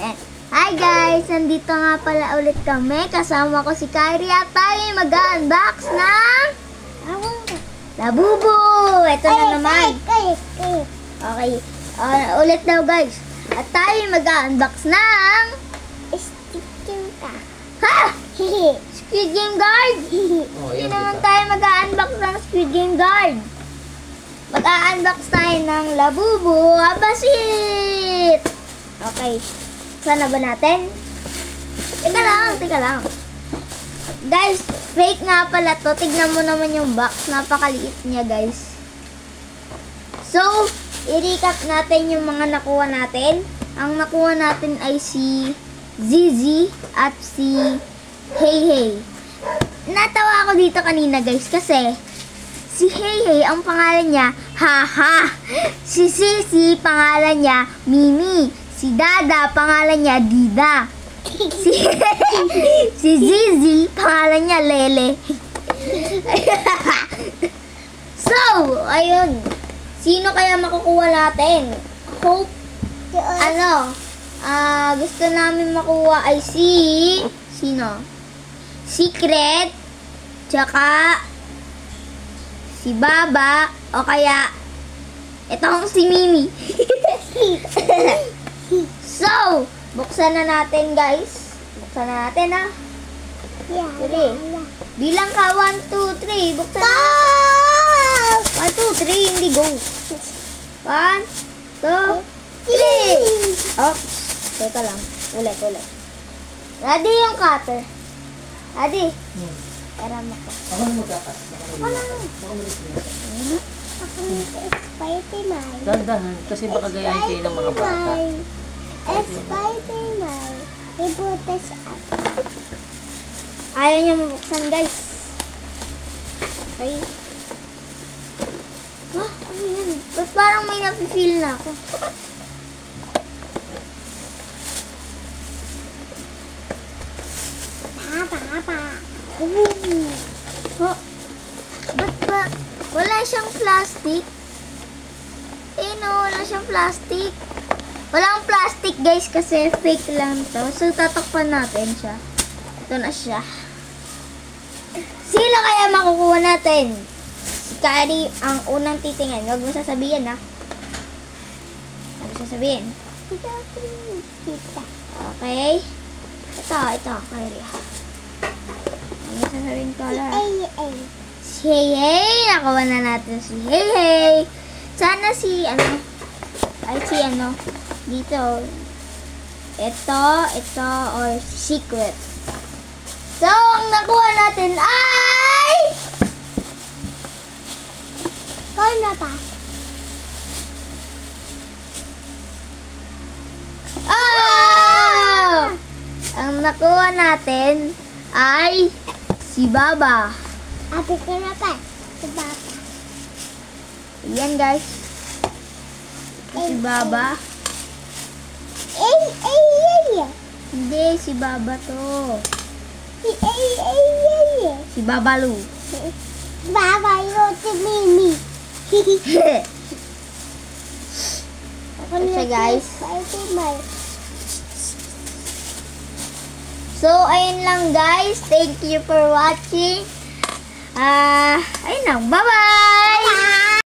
Eh, hi guys! Nandito nga pala ulit kami. Kasama ko si Kyrie at tayo mag-unbox ng Labubu! Ito na naman. Okay. Ulit daw guys. At tayo mag-unbox ng ha! Squid Game Guard! Hindi naman tayo mag-unbox ng Squid Game Guard. Mag-unbox tayo ng Labubu Abasit! Okay. Sana ba natin? Teka lang. Guys, fake nga pala to. Tignan mo naman yung box. Napakaliit niya, guys. So, i-recap natin yung mga nakuha natin. Ang nakuha natin ay si Zizi at si Hey. Natawa ako dito kanina, guys, kasi si Hey, ang pangalan niya, Haha. Si Sisi, pangalan niya, Mimi. Si Dada, pangalan niya, Dida. Si Zizi, pangalan niya, Lele. So, ayun. Sino kaya makukuha natin? Hope, gusto namin makuha ay sino? Secret, tsaka si Baba, o kaya itong si Mimi. So, buksan na natin guys. Buksan na natin ha. Sige. Bilang ka, 1, 2, 3. Buksan na. 1, 2, 3. Hindi go. 1, 2, 3. Oops. Teka lang. Ulit. Ready yung cutter. Ready? Para maka. Ako na magkakas. Spider-Man. Dandahan, kasi baka gayahin kayo ng mga bata. Spider-Man. Ibutas up. Ayaw niya mabuksan guys. Okay. Ano yan? Ba't parang may nafe-feel na ako? Papa. Ba't ba? Wala siyang plastic. Wala siyang plastic. Walang plastic guys kasi fake lang to. So tatakpan natin siya. Ito na siya. Sino kaya makukuha natin? Si Kyrie ang unang titingin. Huwag mo sasabihin ha. Huwag mo sasabihin. Okay. Ito, Kyrie. Huwag mo sasabihin ko lang. Si Hey. Nakuha na natin si Hey. Sana si dito. Ito, or secret. So, ang nakuha natin ay Kona pa. Ang nakuha natin ay si Baba. Ate ko na pa. Si Papa. Yan guys. Si Baba. Hindi, si Baba to. Si Babalu. Baba yun si Mimi. Ako siya guys. Spider-Man. So, ayun lang guys. Thank you for watching. Ayun lang. Bye-bye!